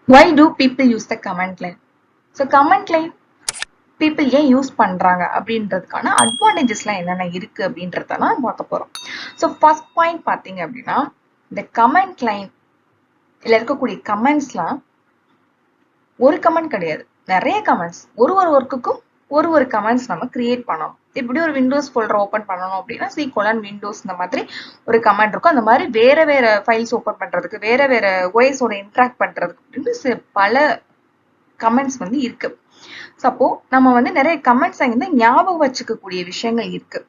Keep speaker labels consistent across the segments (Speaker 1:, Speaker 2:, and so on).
Speaker 1: Why do people use the command line? So command line people ஏன் use பண்றாங்க அப்படின்றதுக்கான அட்வான்டேஜஸ்லாம் என்னென்ன இருக்கு அப்படின்றதான் பார்க்க போறோம். ஸோ ஃபர்ஸ்ட் பாயிண்ட் பார்த்தீங்க அப்படின்னா, இந்த கமெண்ட் லைன் இருக்கக்கூடிய கமெண்ட்ஸ்லாம் ஒரு கமெண்ட் கிடையாது, நிறைய கமெண்ட்ஸ். ஒரு ஒர்க்குக்கும் ஒரு கமெண்ட்ஸ் நம்ம கிரியேட் பண்ணணும். இப்படி ஒரு விண்டோஸ் ஃபோல்டர் ஓப்பன் பண்ணணும் அப்படின்னா C:, விண்டோஸ் இந்த மாதிரி ஒரு கமெண்ட் இருக்கும். அந்த மாதிரி வேற ஃபைல்ஸ் ஓப்பன் பண்றதுக்கு, வேற ஓஎஸோட இன்ட்ராக்ட் பண்றதுக்கு அப்படின்னு பல கமெண்ட்ஸ் வந்து இருக்கு. அப்போ நம்ம வந்து நிறைய கமெண்ட்ஸ் வந்து ஞாபகம் வச்சுக்கக்கூடிய விஷயங்கள் இருக்கு.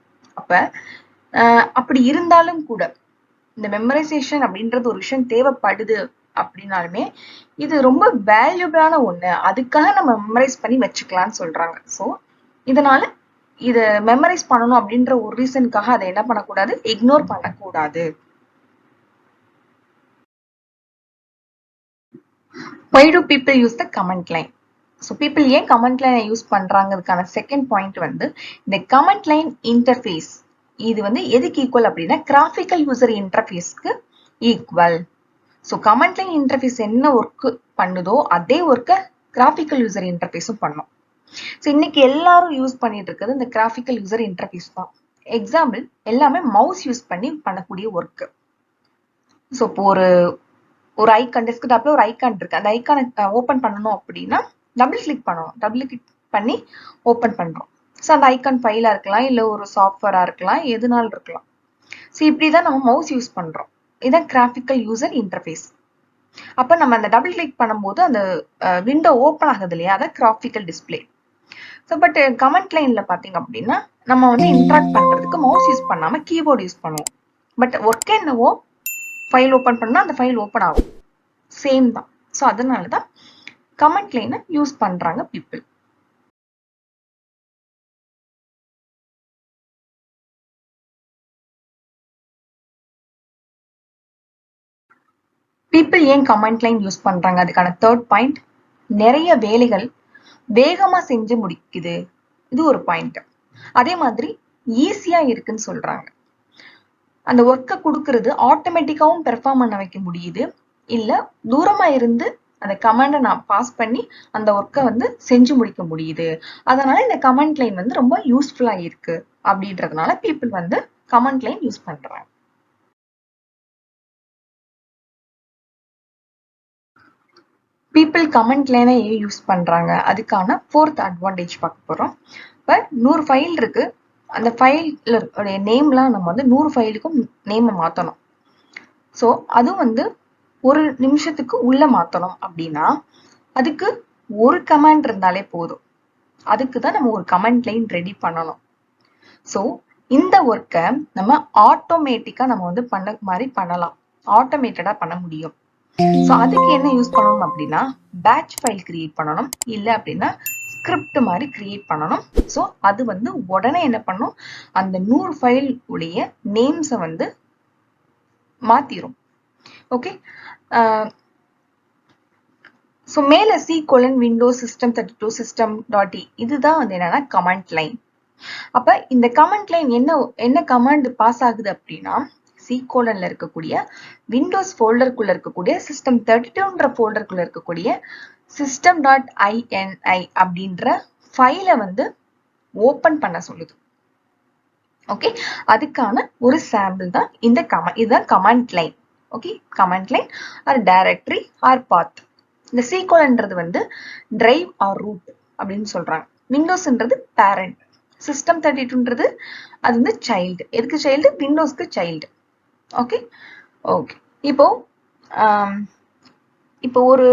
Speaker 1: அப்படி இருந்தாலும் கூட இந்த மெமரைசேஷன் அப்படின்றது ஒரு விஷயம் தேவைப்படுது அப்படின்னாலுமே இது ரொம்ப வேல்யூபிளான ஒண்ணு. அதுக்காக நம்ம மெமரைஸ் பண்ணி வச்சுக்கலாம்னு சொல்றாங்க. ஸோ இதனால இத மெமரைஸ் பண்ணணும் அப்படின்ற ஒரு ரீசனுக்காக அதை என்ன பண்ணக்கூடாது, இக்னோர் பண்ணக்கூடாது. Why do people use the comment line? So people ஏன் கமெண்ட் லைனை யூஸ் பண்றாங்கிறதுக்கான செகண்ட் பாயிண்ட் வந்து இந்த கமெண்ட் லைன் இன்டர்ஃபேஸ். இது வந்து எதுக்கு ஈக்குவல் அப்படின்னா கிராஃபிக்கல் யூசர் இன்டர்ஃபேஸ்க்கு equal. So command line interface என்ன ஒர்க் பண்ணுதோ அதே ஒர்க்கை கிராஃபிக்கல் யூசர் இன்டர்ஃபேஸும் பண்ணும். ஸோ இன்னைக்கு எல்லாரும் யூஸ் பண்ணிட்டு இருக்கிறது இந்த கிராஃபிக்கல் யூசர் இன்டர்ஃபேஸ் தான். எக்ஸாம்பிள் எல்லாமே மவுஸ் யூஸ் பண்ணி பண்ணக்கூடிய ஒர்க்கு. ஸோ இப்போ ஒரு ஐக்கான், டெஸ்க்டாப்ல ஒரு ஐக்கான் இருக்கு. அந்த ஐக்கானை ஓப்பன் பண்ணணும் அப்படின்னா டபுள் கிளிக் பண்ணணும். டபுள் கிளிக் பண்ணி ஓப்பன் பண்றோம். ஸோ அந்த ஐக்கான் ஃபைலா இருக்கலாம், இல்லை ஒரு சாஃப்ட்வேரா இருக்கலாம், எதுனாலும் இருக்கலாம். ஸோ இப்படிதான் நம்ம மவுஸ் யூஸ் பண்றோம். இதான் கிராஃபிக்கல் யூசர் இன்டர்ஃபேஸ். அப்ப நம்ம அந்த டபுள் கிளிக் பண்ணும்போது அந்த விண்டோ ஓப்பன் ஆகுது இல்லையா, அதை graphical display. So but comment லைன்ல பாத்தீங்க அப்படின்னா நம்ம வந்து இன்ட்ராக்ட் பண்றதுக்கு மவுஸ் யூஸ் பண்ணாம கீபோர்டு யூஸ் பண்ணுவோம். பட் ஒர்க் என்னவோ ஃபைல் ஓப்பன் பண்ணா அந்த ஃபைல் ஓப்பன் ஆகும். சேம் தான். ஸோ அதனாலதான் கமெண்ட் லைனை யூஸ் பண்றாங்க பீப்புள். பீப்புள் ஏன் கமெண்ட் லைன் யூஸ் பண்றாங்க, அதுக்கான தேர்ட் பாயிண்ட் நிறைய வேலைகள் வேகமா செஞ்சு முடிக்குது. இது ஒரு பாயிண்ட். அதே மாதிரி ஈஸியா இருக்குன்னு சொல்றாங்க. அந்த ஒர்க்கை கொடுக்கறது ஆட்டோமேட்டிக்காவும் பெர்ஃபார்ம் பண்ண வைக்க முடியுது. இல்ல தூரமா இருந்து அந்த கமெண்டை நான் பாஸ் பண்ணி அந்த ஒர்க்கை வந்து செஞ்சு முடிக்க முடியுது. அதனால இந்த கமெண்ட் லைன் வந்து ரொம்ப யூஸ்ஃபுல்லா இருக்கு அப்படின்றதுனால பீப்புள் வந்து கமெண்ட் லைன் யூஸ் பண்றாங்க. பீப்புள் கமெண்ட் லைனை ஏன் யூஸ் பண்றாங்க, அதுக்கான ஃபோர்த் அட்வான்டேஜ் பார்க்க போறோம். இப்போ 100 ஃபைல் இருக்கு. அந்த ஃபைல் நேம்லாம் நம்ம வந்து 100 ஃபைலுக்கும் நேமை மாத்தணும். ஸோ அதுவும் வந்து ஒரு நிமிஷத்துக்கு உள்ள மாத்தணும் அப்படின்னா அதுக்கு ஒரு கமெண்ட் இருந்தாலே போதும். அதுக்கு தான் நம்ம ஒரு கமெண்ட் லைன் ரெடி பண்ணணும். ஸோ இந்த ஒர்க்கை நம்ம ஆட்டோமேட்டிக்கா நம்ம வந்து பண்ண மாதிரி பண்ணலாம், ஆட்டோமேட்டடா பண்ண முடியும். ஸோ அதுக்கு என்ன யூஸ் பண்ணணும் அப்படின்னா பேட்ச் ஃபைல் கிரியேட் பண்ணணும், இல்லை அப்படின்னா ஸ்கிரிப்ட் மாதிரி கிரியேட் பண்ணணும். ஸோ அது வந்து உடனே என்ன பண்ணும், அந்த 100 ஃபைல் உடைய நேம்ஸை வந்து மாத்திரும். ஓகே. ஸோ மேல C:, விண்டோஸ் system32 system.e இதுதான் வந்து என்னன்னா கமெண்ட் லைன். அப்ப இந்த கமெண்ட் லைன் என்ன கமாண்ட் பாஸ் ஆகுது அப்படின்னா C:, இருக்கக்கூடிய விண்டோஸ் ஃபோல்டருக்குள்ள இருக்கக்கூடிய system32ன்ற ஃபோல்டருக்குள்ள இருக்கக்கூடிய system.ini அப்படின்ற ஃபைலை வந்து ஓப்பன் பண்ண சொல்லுது. ஓகே, அதுக்கான ஒரு சாம்பிள் தான் இந்த இதுதான் command line. Okay, command line or directory or path. இந்த C:, வந்து டிரைவ் ஆர் ரூட் அப்படின்னு சொல்றாங்க. விண்டோஸ்ன்றது பேரண்ட், system32ன்றது அது வந்து சைல்டு. எதுக்கு சைல்டு? விண்டோஸ்க்கு சைல்டு. Okay okay. இப்போ ஒரு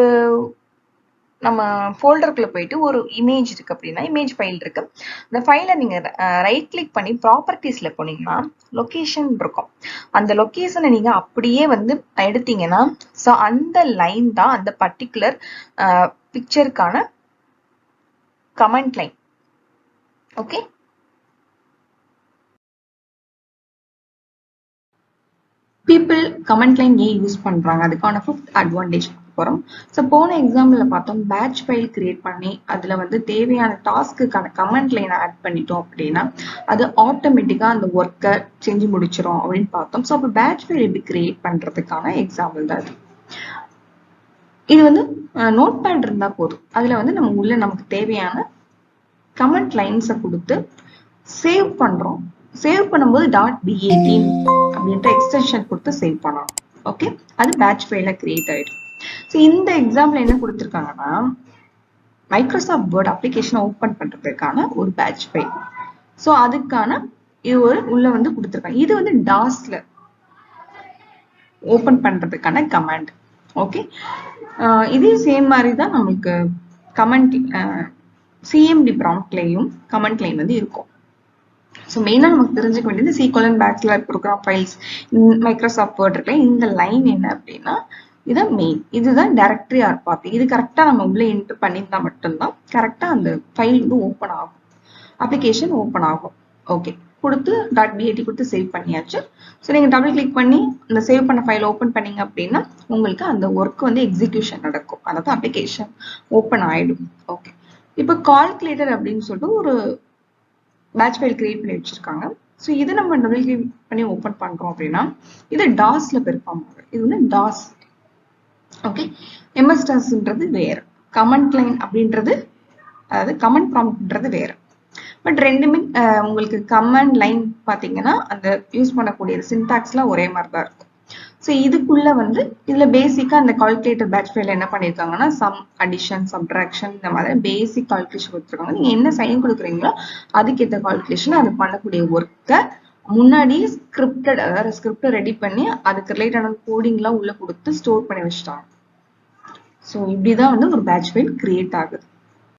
Speaker 1: நம்ம ஃபோல்டருக்குள்ள போயிட்டு ஒரு இமேஜ் இருக்கு அப்படின்னா, இமேஜ் ஃபைல் இருக்கு. அந்த ஃபைலை நீங்க ரைட் கிளிக் பண்ணி ப்ராப்பர்ட்டிஸ்ல போனீங்கன்னா லொகேஷன் இருக்கும். அந்த லொகேஷனை நீங்க அப்படியே வந்து எடுத்தீங்கன்னா ஸோ அந்த லைன் தான் அந்த பர்டிகுலர் பிக்சருக்கான command line. Okay. People command line ஏன் யூஸ் பண்றாங்க, அதுக்கான ஃபிஃப்த் அட்வான்டேஜ் போறோம். ஸோ போன எக்ஸாம்பிள்ல பார்த்தோம், பேட்ச் ஃபைல் கிரியேட் பண்ணி அதுல வந்து தேவையான டாஸ்க்குக்கான கமெண்ட் லைனை ஆட் பண்ணிட்டோம் அப்படின்னா அது ஆட்டோமேட்டிக்கா அந்த ஒர்க்கை செஞ்சு முடிச்சிடும் அப்படின்னு பார்த்தோம். ஸோ அப்போ பேட்ச் ஃபைல் எப்படி கிரியேட் பண்றதுக்கான எக்ஸாம்பிள் தான் அது. இது வந்து நோட் பேட் இருந்தா போதும். அதுல வந்து நம்ம உள்ள நமக்கு தேவையான கமெண்ட் லைன்ஸை கொடுத்து சேவ் பண்றோம். சேவ் பண்ணும்போது .bat அப்படின்ற எக்ஸ்டென்ஷன் கொடுத்து சேவ் பண்ணணும். ஓகே, அது பேட்ச் ஃபைல கிரியேட் ஆயிடும். ஸோ இந்த எக்ஸாம்பிள் என்ன கொடுத்துருக்காங்கன்னா, மைக்ரோசாஃப்ட் வேர்ட் அப்ளிகேஷனை ஓப்பன் பண்றதுக்கான ஒரு பேட்ச் ஃபைல். ஸோ அதுக்கான இது ஒரு உள்ள வந்து கொடுத்துருக்காங்க. இது வந்து டாஸ்ல ஓப்பன் பண்றதுக்கான கமாண்ட். ஓகே, இதே சேம் மாதிரி தான் நம்மளுக்கு கமெண்ட் சிஎம்டி ப்ராம்ப்ட்லையும் கமெண்ட் லைன் வந்து இருக்கும். ஸோ மெயினாக நமக்கு தெரிஞ்சுக்க வேண்டியது C colon backslash program files Microsoft Word இருக்குல்ல, இந்த லைன் என்ன அப்படின்னா இதுதான் மெயின். இதுதான் டைரக்டரி ஆர் பாத். இது கரெக்டாக நம்ம உள்ள என்ட்ரு பண்ணியிருந்தா மட்டும்தான் கரெக்டாக அந்த ஃபைல் வந்து ஓப்பன் ஆகும், அப்ளிகேஷன் ஓப்பன் ஆகும். ஓகே, கொடுத்து .bat கொடுத்து சேவ் பண்ணியாச்சு. ஸோ நீங்கள் டபுள் கிளிக் பண்ணி இந்த சேவ் பண்ண ஃபைல் ஓப்பன் பண்ணீங்க அப்படின்னா உங்களுக்கு அந்த ஒர்க் வந்து எக்ஸிக்யூஷன் நடக்கும், அதாவது அப்ளிகேஷன் ஓப்பன் ஆயிடும். ஓகே, இப்போ கால்குலேட்டர் அப்படின்னு சொல்லிட்டு ஒரு பேட்ச் ஃபைல் கிரியேட் பண்ணி வச்சிருக்காங்க. ஸோ இதை நம்ம டபுள் கிளிக் பண்ணி ஓப்பன் பண்றோம் அப்படின்னா இது டாஸ்ல பெர்ஃபார்ம் ஆகும். இது வந்து டாஸ். ஓகே, எம்எஸ் டாஸ்ன்றது வேற, கமெண்ட் லைன் அப்படின்றது அதாவது கமெண்ட் ப்ராம்ப்ட்ன்றது வேற. பட் ரெண்டுமே உங்களுக்கு கமெண்ட் லைன் பார்த்தீங்கன்னா அந்த யூஸ் பண்ணக்கூடிய சின்டாக்ஸ்லாம் ஒரே மாதிரி தான் இருக்கும். ஸோ இதுக்குள்ள வந்து இதுல பேசிக்கா அந்த கால்குலேட்டர் பேட்ச் ஃபைல் என்ன பண்ணிருக்காங்கன்னா சம், அடிஷன், சப்ட்ராக்ஷன் இந்த மாதிரி பேசிக் கால்குலேஷன் கொடுத்துருக்காங்க. நீங்க என்ன சைன் கொடுக்குறீங்களோ அதுக்கேற்ற கால்குலேஷன் அது பண்ணக்கூடிய ஒர்க்கை முன்னாடியே ஸ்கிரிப்டட், அதாவது ஸ்கிரிப்டை ரெடி பண்ணி அதுக்கு ரிலேட்டடான கோடிங்லாம் உள்ள கொடுத்து ஸ்டோர் பண்ணி வச்சுட்டாங்க. ஸோ இப்படிதான் வந்து ஒரு பேட்ச் ஃபைல் கிரியேட் ஆகுது.